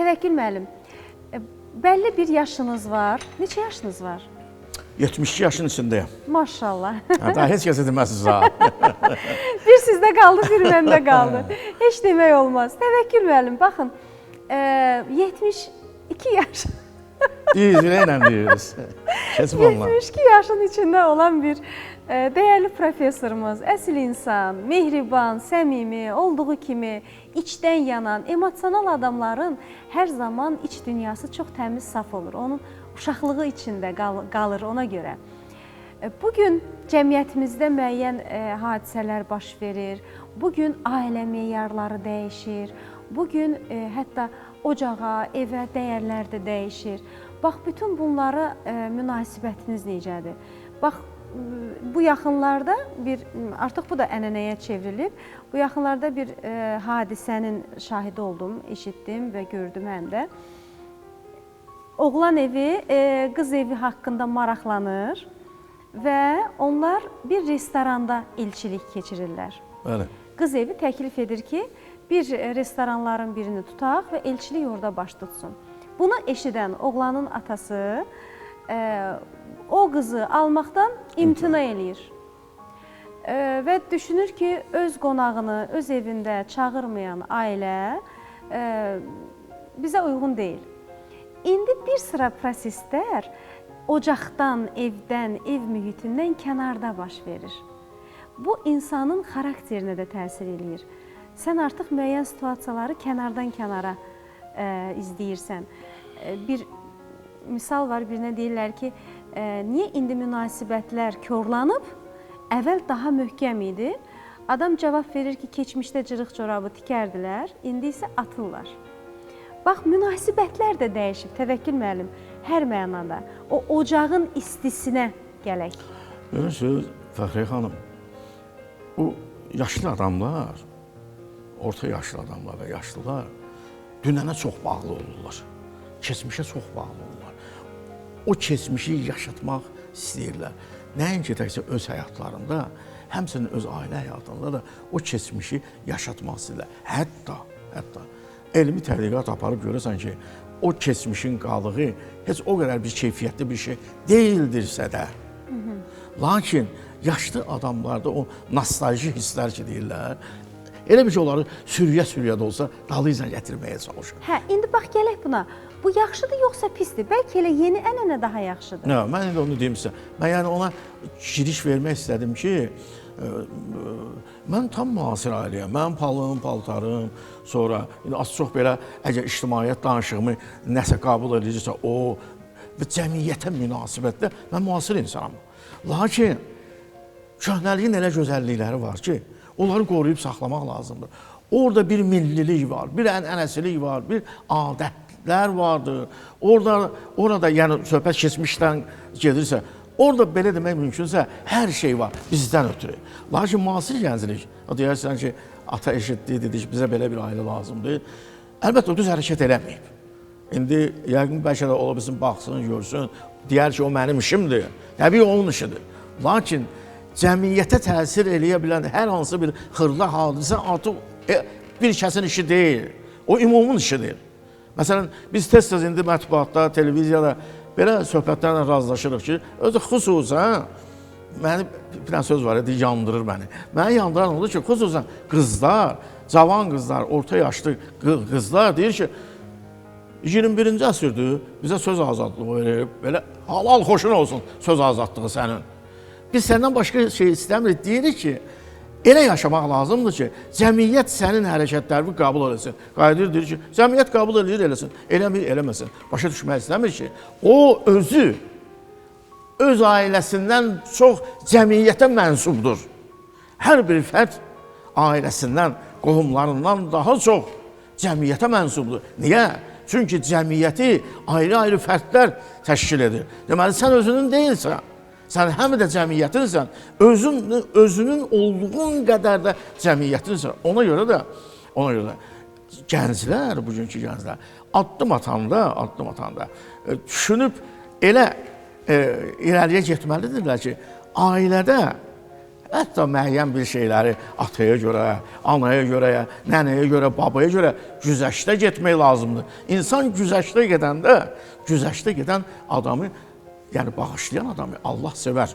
Təvəkkül müəllim, bəlli bir yaşınız var. Neçə yaşınız var? 72 yaşın içindəyəm. Maşallah. Daha heç kəsə deməzsiniz ha. Bir sizdə qaldı, bir məndə qaldı. Heç demək olmaz. Təvəkkül müəllim, baxın, 72 yaş. Düzünə deyirsiniz. Keçib onunla. 72 yaşın içində olan bir dəyərli professorumuz, əsl insan, mehriban, səmimi, olduğu kimi içdən yanan, emosional adamların hər zaman iç dünyası çox təmiz, saf olur. Onun uşaqlığı içində qalır ona görə. Bugün cəmiyyətimizdə müəyyən hadisələr baş verir. Bugün ailə meyarları dəyişir. Bugün hətta ocağa, evə dəyərlər də dəyişir. Bax, bütün bunlara münasibətiniz necədir? Bax, bu yaxınlarda artıq bu da ənənəyə çevrilib. Bu yaxınlarda bir hadisənin şahidi oldum, eşitdim və gördüm həm də. Oğlan evi, qız evi haqqında maraqlanır və onlar bir restoranda elçilik keçirirlər. Bəli. Qız evi təklif edir ki, bir restoranların birini tutaq və elçilik orada baş tutsun. Bunu eşidən oğlanın atası o qızı almaqdan imtina eləyir və düşünür ki, öz qonağını öz evində çağırmayan ailə bizə uyğun deyil. İndi bir sıra proseslər ocaqdan, evdən, ev mühitindən kənarda baş verir. Bu, insanın xarakterinə də təsir eləyir. Sən artıq müəyyən situasiyaları kənardan kənara izləyirsən. Bir misal var, birinə deyirlər ki, niyə indi münasibətlər korlanıb, əvvəl daha möhkəm idi. Adam cavab verir ki, keçmişdə cırıq corabı tikərdilər, indi isə atırlar. Bax, münasibətlər də dəyişib, Təvəkkül müəllim, hər mənada. O ocağın istisinə gələk. Görürsünüz, Fəxriyə xanım, bu yaşlı adamlar, orta yaşlı adamlar və yaşlılar dünənə çox bağlı olurlar. Keçmişə çox bağlı olurlar. O keçmişi yaşatmaq istəyirlər. Nəinki təkcə öz həyatlarında, həmçinin öz ailə həyatında da o keçmişi yaşatmaq istəyirlər. Hətta elmi tədqiqat aparıb görürsən ki, o keçmişin qalığı heç o qədər bir keyfiyyətli bir şey deyildirsə də, lakin yaşlı adamlarda o nostalji hisslər ki deyirlər, elə bir ki, onları sürüyə-sürüyə də olsa dalıyla gətirməyə çalışır. Hə, indi bax, gələk buna. Bu yaxşıdır yoxsa pisdir? Bəlkə elə yeni ənənə daha yaxşıdır. Nə, mən indi onu deyim sizə. Mən yəni ona giriş vermək istədim ki, mən tam müasir ailəyəm. Mənim palım, paltarım, sonra az çox belə əgər ictimaiyyət danışığımı nəsə qəbul edirsə, o və cəmiyyətə münasibətdə mən müasir insanam. Lakin köhnəliyin elə gözəllikləri var ki, onları qoruyub saxlamaq lazımdır. Orada bir millilik var, bir ənənəsilik var, bir adətlər vardır. Orada yəni söhbət keçmişdən gedirsə, orada belə demək mümkünsə, hər şey var bizdən ötürü. Lakin müasir gənclik, deyərsən ki, ata eşitdi, dedik, bizə belə bir ailə lazımdır. Əlbəttə, o düz hərəkət eləməyib. İndi, yəqin bəlkə də ola bilsin, baxsın, görsün, deyər ki, o mənim işimdir, təbii onun işidir. Lakin cəmiyyətə təsir eləyə bilən hər hansı bir xırda hadisə artıq bir kəsin işi deyil, o ümumun işidir. Məsələn, biz tez-tez indi mətbuatda, televiziyada belə söhbətlərlə razılaşırıq ki, özü xüsusən, məni bir dənə söz var, yandırır məni. Məni yandıran olur ki, xüsusən qızlar, cavan qızlar, orta yaşlı qızlar deyir ki, 21-ci əsrdir, bizə söz azadlığı verib, belə halal xoşun olsun söz azadlığı sənin. Biz səndən başqa şey istəmirik, deyirik ki, elə yaşamaq lazımdır ki, cəmiyyət sənin hərəkətlərini qəbul eləsin. Qayıdır, deyir ki, cəmiyyət qəbul edir, eləsin, eləmir, eləməsin. Başa düşmək istəmir ki, o özü, öz ailəsindən çox cəmiyyətə mənsubdur. Hər bir fərd ailəsindən, qohumlarından daha çox cəmiyyətə mənsubdur. Niyə? Çünki cəmiyyəti ayrı-ayrı fərdlər təşkil edir. Deməli, sən özünün deyilsən. Sən həm də cəmiyyətinsən, özünün olduğun qədər də cəmiyyətinsən. Ona görə də gənclər, bugünkü gənclər addım atanda düşünüb elə irəliyə getməlidirlər ki, ailədə Hətta müəyyən bir şeyləri ataya görə, anaya görə, nənəyə görə, babaya görə güzəştə getmək lazımdır. İnsan güzəştə gedəndə, güzəştə gedən adamı, yəni bağışlayan adamı Allah sevər.